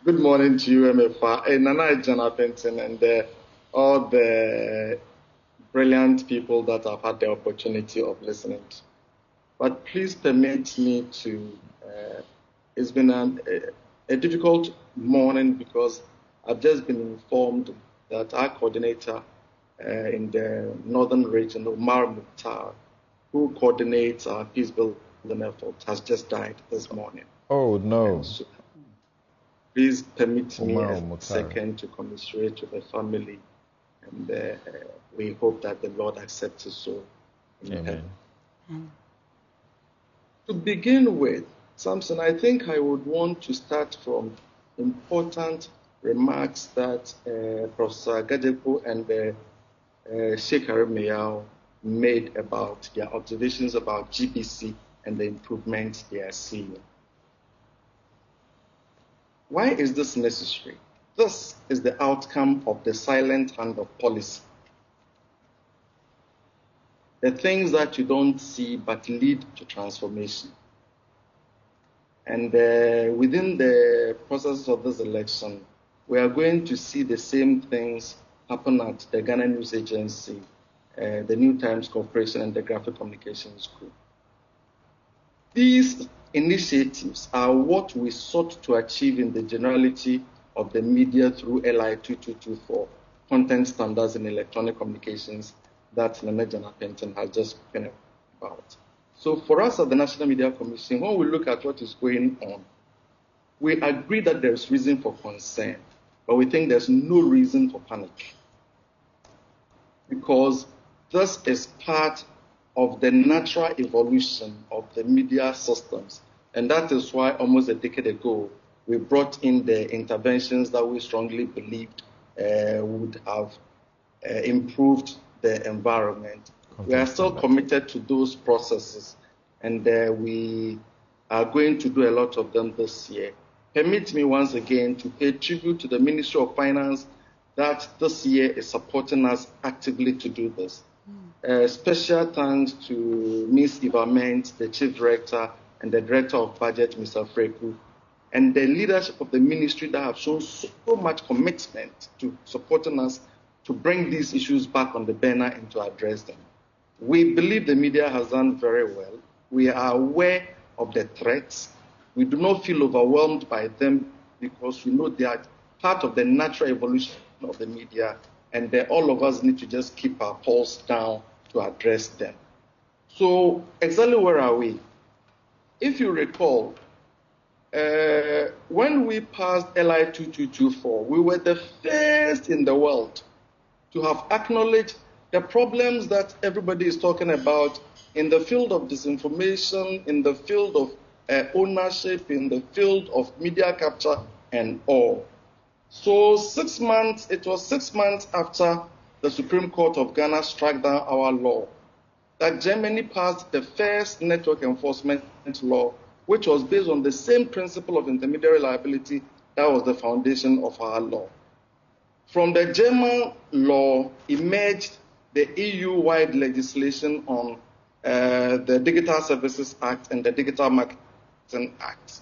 Good morning to you, MFA, and Nana Jana Benton, and all the brilliant people that have had the opportunity of listening. But please permit me to, it's been a difficult morning because I've just been informed that our coordinator in the northern region, Omar Mukhtar, who coordinates our peace building effort, has just died this morning. Oh, no. So, please permit me a second to commiserate with the family, and we hope that the Lord accepts his soul in heaven. To begin with, Samson, I think I would want to start from important remarks that Professor Gadepo and Sheikh Arimiao made about their observations about GBC and the improvements they are seeing. Why is this necessary? This is the outcome of the silent hand of policy. The things that you don't see but lead to transformation. And within the process of this election, we are going to see the same things happen at the Ghana News Agency, the New Times Corporation, and the Graphic Communications Group. These initiatives are what we sought to achieve in the generality of the media through LI 2224, Content Standards in Electronic Communications, that Nana Jana Penton has just spoken about. So for us at the National Media Commission, when we look at what is going on, we agree that there's reason for concern, but we think there's no reason for panic. Because this is part of the natural evolution of the media systems. And that is why almost a decade ago, we brought in the interventions that we strongly believed would have improved the environment. We are still committed to those processes, and we are going to do a lot of them this year. Permit me once again to pay tribute to the Ministry of Finance that this year is supporting us actively to do this. Special thanks to Ms. Eva Ment, the Chief Director, and the Director of Budget, Mr. Freku, and the leadership of the ministry that have shown so much commitment to supporting us to bring these issues back on the burner and to address them. We believe the media has done very well. We are aware of the threats. We do not feel overwhelmed by them because we know they are part of the natural evolution of the media, and all of us need to just keep our pulse down to address them. So exactly where are we? If you recall, when we passed LI 2224, we were the first in the world to have acknowledged the problems that everybody is talking about in the field of disinformation, in the field of ownership, in the field of media capture and all. So it was 6 months after the Supreme Court of Ghana struck down our law that Germany passed the first network enforcement law, which was based on the same principle of intermediary liability that was the foundation of our law. From the German law emerged the EU-wide legislation on the Digital Services Act and the Digital Marketing Act,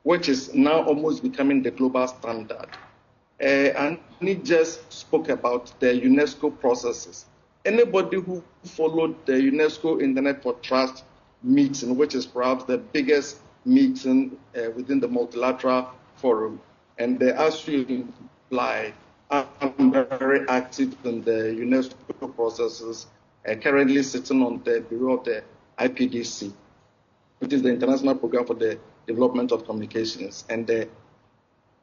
which is now almost becoming the global standard. And he just spoke about the UNESCO processes. Anybody who followed the UNESCO Internet for Trust meeting, which is perhaps the biggest meeting within the multilateral forum, and as you imply, I'm very active in the UNESCO processes, currently sitting on the bureau of the IPDC, which is the International Program for the Development of Communications, and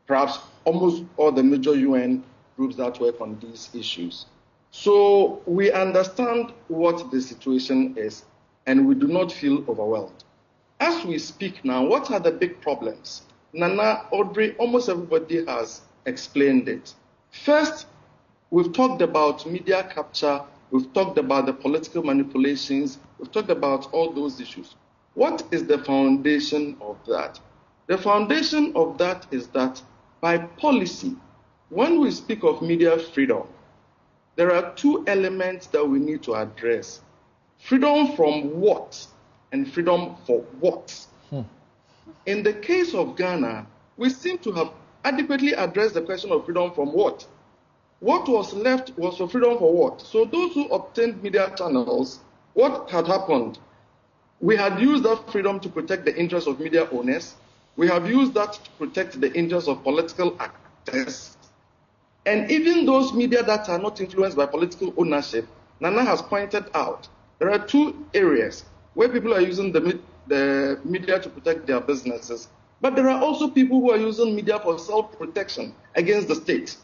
perhaps almost all the major UN groups that work on these issues. So we understand what the situation is, and we do not feel overwhelmed. As we speak now, what are the big problems? Nana, Audrey, almost everybody has explained it. First, we've talked about media capture, we've talked about the political manipulations, we've talked about all those issues. What is the foundation of that? The foundation of that is that by policy, when we speak of media freedom, there are two elements that we need to address. Freedom from what and freedom for what. In the case of Ghana, we seem to have adequately addressed the question of freedom from what? What was left was for freedom for what? So those who obtained media channels, what had happened? We had used that freedom to protect the interests of media owners. We have used that to protect the interests of political actors. And even those media that are not influenced by political ownership, Nana has pointed out, there are two areas where people are using the media to protect their businesses. But there are also people who are using media for self-protection against the state.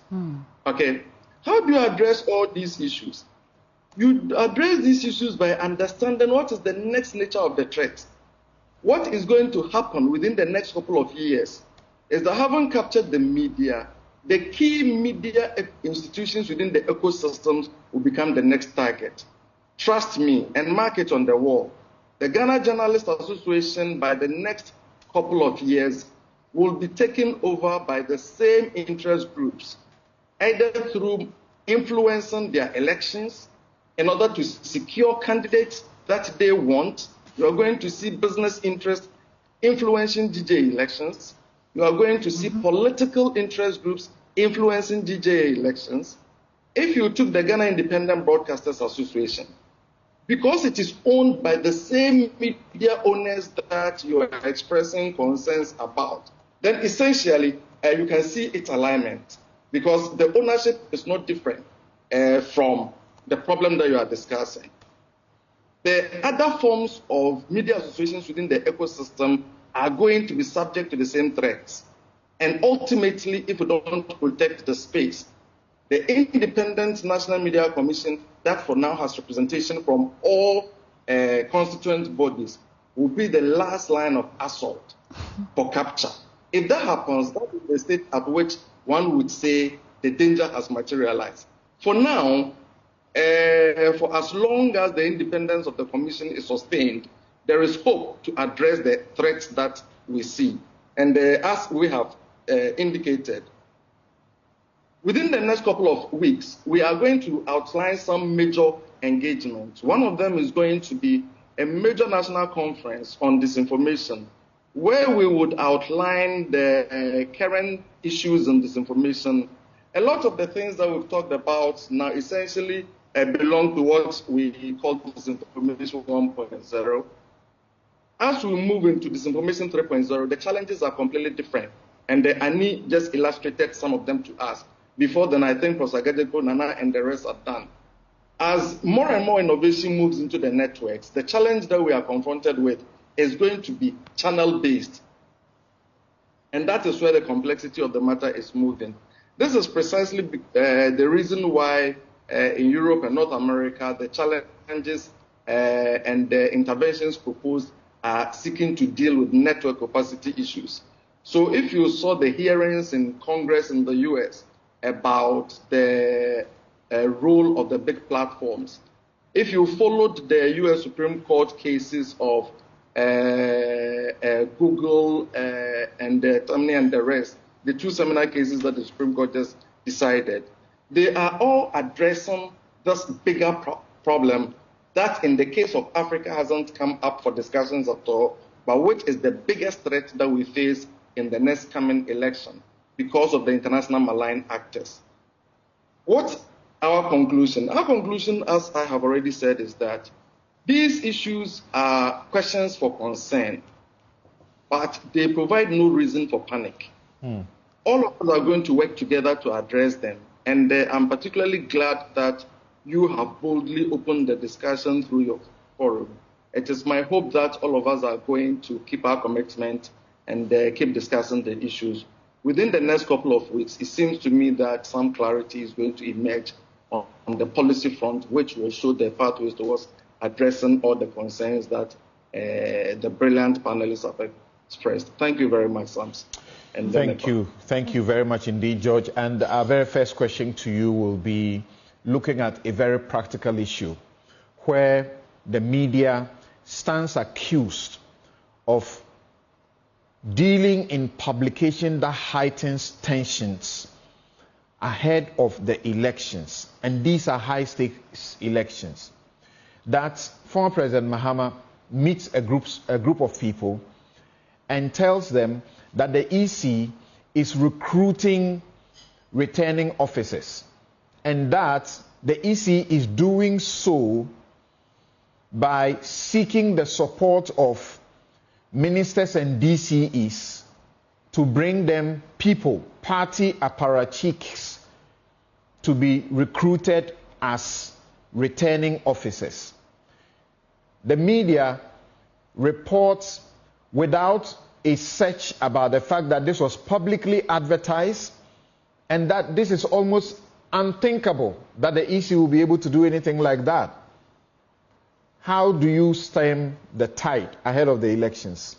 Okay, how do you address all these issues? You address these issues by understanding what is the next nature of the threat. What is going to happen within the next couple of years is that having captured the media, the key media institutions within the ecosystems will become the next target. Trust me, and mark it on the wall. The Ghana Journalists Association, by the next couple of years, will be taken over by the same interest groups, either through influencing their elections in order to secure candidates that they want. You are going to see business interests influencing DJ elections. You are going to see political interest groups influencing DJ elections. If you took the Ghana Independent Broadcasters Association, because it is owned by the same media owners that you are expressing concerns about, then essentially you can see its alignment, because the ownership is not different from the problem that you are discussing. The other forms of media associations within the ecosystem are going to be subject to the same threats. And ultimately, if we don't protect the space, the Independent National Media Commission, that for now has representation from all constituent bodies, will be the last line of assault for capture. If that happens, that is the state at which one would say the danger has materialized. For now, for as long as the independence of the Commission is sustained, there is hope to address the threats that we see. And as we have indicated, within the next couple of weeks, we are going to outline some major engagements. One of them is going to be a major national conference on disinformation, where we would outline the current issues in disinformation. A lot of the things that we've talked about now essentially belong to what we call Disinformation 1.0. As we move into Disinformation 3.0, the challenges are completely different. And Ani just illustrated some of them to us. Before then, I think Professor Gadeko, Nana, and the rest are done. As more and more innovation moves into the networks, the challenge that we are confronted with is going to be channel-based. And that is where the complexity of the matter is moving. This is precisely the reason why in Europe and North America, the challenges and the interventions proposed are seeking to deal with network opacity issues. So if you saw the hearings in Congress in the US about the role of the big platforms, if you followed the US Supreme Court cases of Google and Tamni and the rest, the two seminal cases that the Supreme Court just decided, they are all addressing this bigger problem that in the case of Africa hasn't come up for discussions at all, but which is the biggest threat that we face in the next coming election because of the international malign actors. What's our conclusion? Our conclusion, as I have already said, is that these issues are questions for concern, but they provide no reason for panic. All of us are going to work together to address them. And I'm particularly glad that you have boldly opened the discussion through your forum. It is my hope that all of us are going to keep our commitment and keep discussing the issues. Within the next couple of weeks, it seems to me that some clarity is going to emerge on the policy front, which will show the pathways towards addressing all the concerns that the brilliant panelists have expressed. Thank you very much, Sams. Thank you. Thank you very much indeed, George. And our very first question to you will be looking at a very practical issue where the media stands accused of dealing in publication that heightens tensions ahead of the elections. And these are high-stakes elections. That former President Mahama meets a group of people and tells them that the EC is recruiting returning officers, and that the EC is doing so by seeking the support of ministers and DCEs to bring them people, party apparatchiks, to be recruited as returning officers. The media reports without a search about the fact that this was publicly advertised and that this is almost unthinkable that the EC will be able to do anything like that. How do you stem the tide ahead of the elections?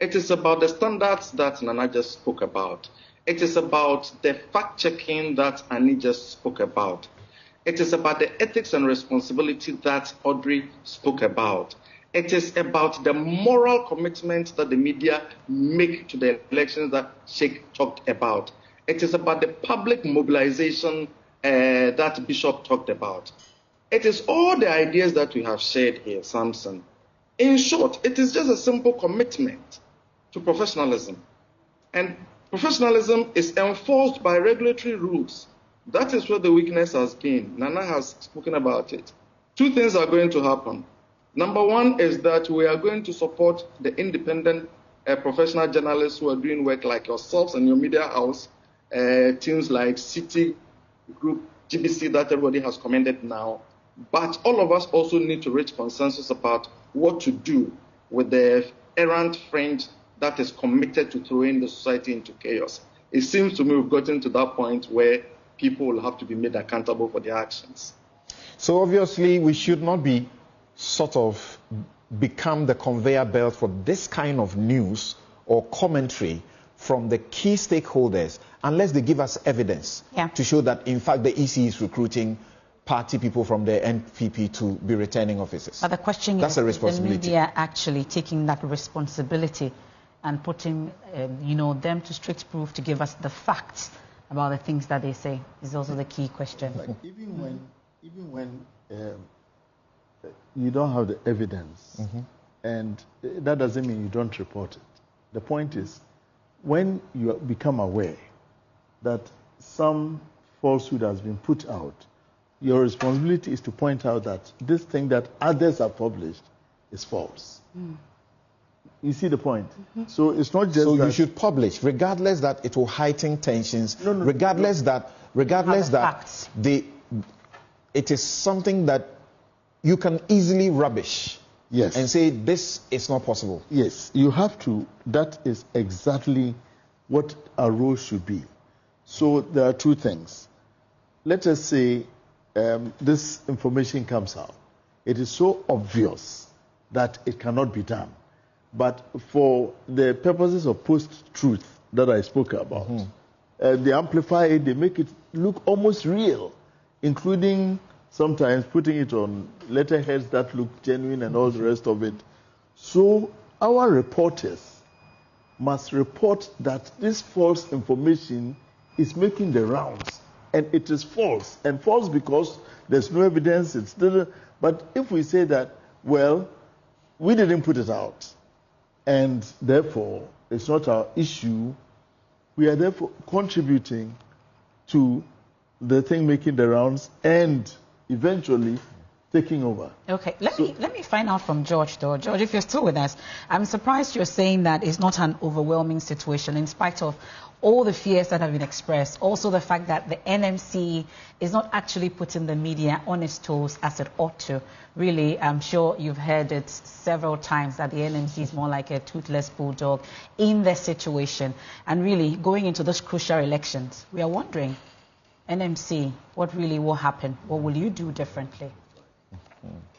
It is about the standards that Nana just spoke about. It is about the fact-checking that Annie just spoke about. It is about the ethics and responsibility that Audrey spoke about. It is about the moral commitment that the media make to the elections that Sheikh talked about. It is about the public mobilization that Bishop talked about. It is all the ideas that we have shared here, Samson. In short, it is just a simple commitment to professionalism. And professionalism is enforced by regulatory rules. That is where the weakness has been. Nana has spoken about it. Two things are going to happen. Number one is that we are going to support the independent professional journalists who are doing work like yourselves and your media house, teams like City Group, GBC that everybody has commended now. But all of us also need to reach consensus about what to do with the errant friend that is committed to throwing the society into chaos. It seems to me we've gotten to that point where people will have to be made accountable for their actions. So obviously we should not be sort of become the conveyor belt for this kind of news or commentary from the key stakeholders unless they give us evidence to show that in fact the EC is recruiting party people from the NPP to be returning officers. But the question is the media actually taking that responsibility and putting them to strict proof to give us the facts about the things that they say is also the key question. Like even when you don't have the evidence, and that doesn't mean you don't report it. The point is, when you become aware that some falsehood has been put out, your responsibility is to point out that this thing that others have published is false. You see the point? So it's not just so that you should publish, regardless that it will heighten tensions, regardless that it is something that you can easily rubbish. Yes. And say this is not possible. Yes, you have to. That is exactly what our role should be. So there are two things. Let us say this information comes out. It is so obvious that it cannot be done. But for the purposes of post-truth that I spoke about, they amplify it, they make it look almost real, including sometimes putting it on letterheads that look genuine and all the rest of it. So our reporters must report that this false information is making the rounds. And it is false. And false because there's no evidence. It's still. But if we say that, well, we didn't put it out, and therefore it's not our issue, we are therefore contributing to the thing making the rounds and eventually taking over. Okay, let me find out from George though. George, if you're still with us, I'm surprised you're saying that it's not an overwhelming situation in spite of all the fears that have been expressed. Also the fact that the NMC is not actually putting the media on its toes as it ought to. Really, I'm sure you've heard it several times that the NMC is more like a toothless bulldog in this situation. And really, going into those crucial elections, we are wondering, NMC, what really will happen? What will you do differently?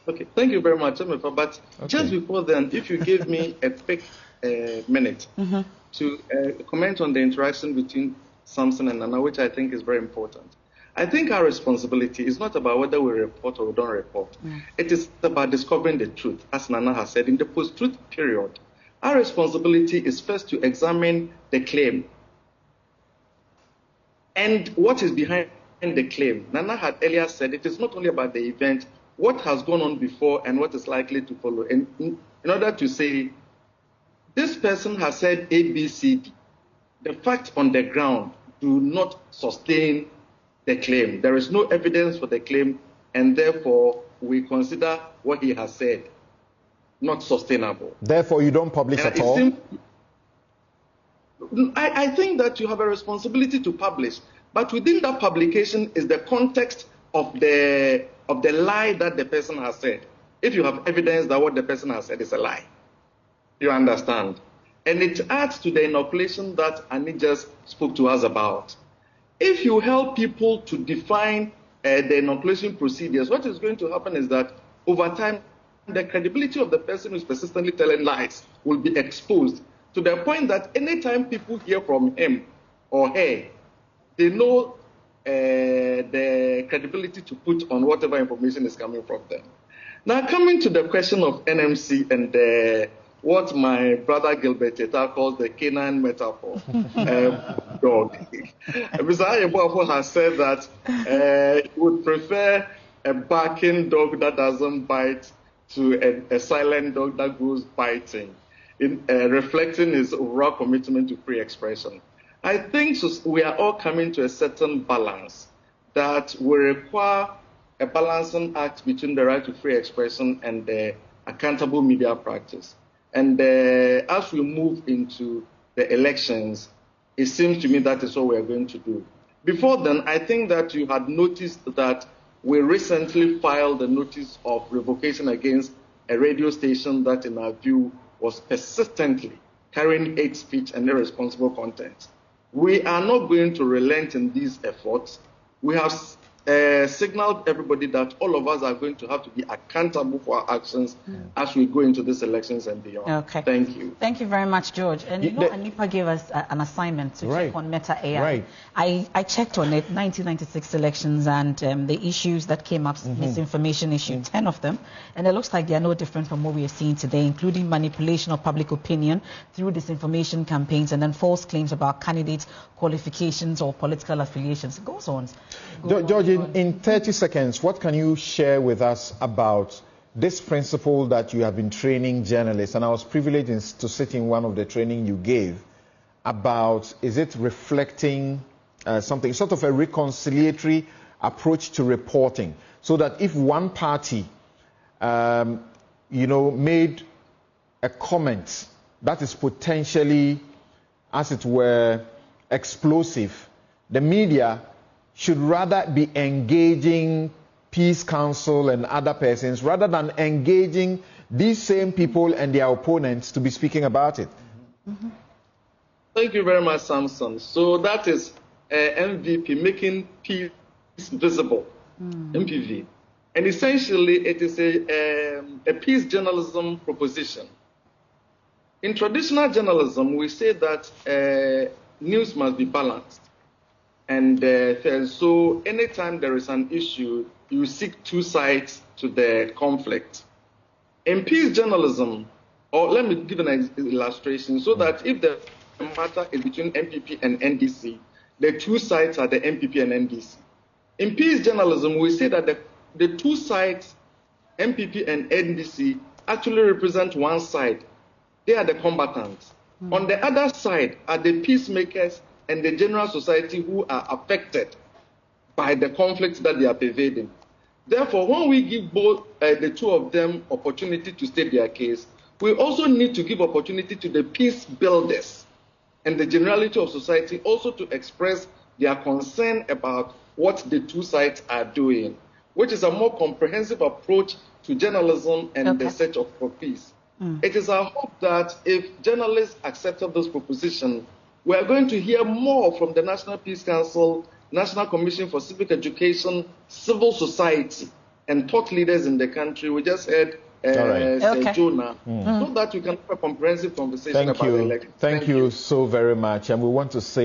Okay, thank you very much, Amifa. But just before then, if you give me a quick minute to comment on the interaction between Samson and Nana, which I think is very important. I think our responsibility is not about whether we report or we don't report. It is about discovering the truth, as Nana has said. In the post-truth period, our responsibility is first to examine the claim and what is behind the claim. Nana had earlier said it is not only about the event, what has gone on before and what is likely to follow. And in order to say, this person has said A, B, C, D, the facts on the ground do not sustain the claim. There is no evidence for the claim, and therefore we consider what he has said not sustainable. Therefore, you don't publish at all? I think that you have a responsibility to publish, but within that publication is the context of the lie that the person has said. If you have evidence that what the person has said is a lie, you understand? And it adds to the inoculation that Annie just spoke to us about. If you help people to define the inoculation procedures, what is going to happen is that over time, the credibility of the person who is persistently telling lies will be exposed to the point that anytime people hear from him or her, they know the credibility to put on whatever information is coming from them. Now, coming to the question of NMC and what my brother Gilbert Teta calls the canine metaphor dog. Mr. Ayebofo has said that he would prefer a barking dog that doesn't bite to a silent dog that goes biting, reflecting his overall commitment to free expression. I think we are all coming to a certain balance that will require a balancing act between the right to free expression and the accountable media practice. And as we move into the elections, it seems to me that is what we are going to do. Before then, I think that you had noticed that we recently filed a notice of revocation against a radio station that, in our view, was persistently carrying hate speech and irresponsible content. We are not going to relent in these efforts. We have signaled everybody that all of us are going to have to be accountable for our actions as we go into these elections and beyond. Okay. Thank you. Thank you very much, George. And you know, Anipa gave us an assignment to check on Meta AI. Right. I checked on it, 1996 elections and the issues that came up, misinformation issue, 10 of them. And it looks like they are no different from what we are seeing today, including manipulation of public opinion through disinformation campaigns and then false claims about candidates' qualifications or political affiliations. It goes on. George, in 30 seconds, what can you share with us about this principle that you have been training journalists? And I was privileged to sit in one of the training you gave about, is it reflecting something, sort of a reconciliatory approach to reporting, so that if one party, made a comment that is potentially, as it were, explosive, the media should rather be engaging Peace Council and other persons rather than engaging these same people and their opponents to be speaking about it. Thank you very much, Samson. So that is MVP, making peace visible, MPV. And essentially, it is a peace journalism proposition. In traditional journalism, we say that news must be balanced. And so anytime there is an issue, you seek two sides to the conflict. In peace journalism, or let me give an illustration, so that if the matter is between MPP and NDC, the two sides are the MPP and NDC. In peace journalism, we say that the two sides, MPP and NDC, actually represent one side. They are the combatants. On the other side are the peacemakers and the general society who are affected by the conflicts that they are pervading. Therefore, when we give both the two of them opportunity to state their case, we also need to give opportunity to the peace builders and the generality of society also to express their concern about what the two sides are doing, which is a more comprehensive approach to journalism and the search for peace. It is our hope that if journalists accepted this proposition, we are going to hear more from the National Peace Council, National Commission for Civic Education, civil society, and thought leaders in the country. We just heard Jonah, so that we can have a comprehensive conversation about the election. Thank you so very much. And we want to say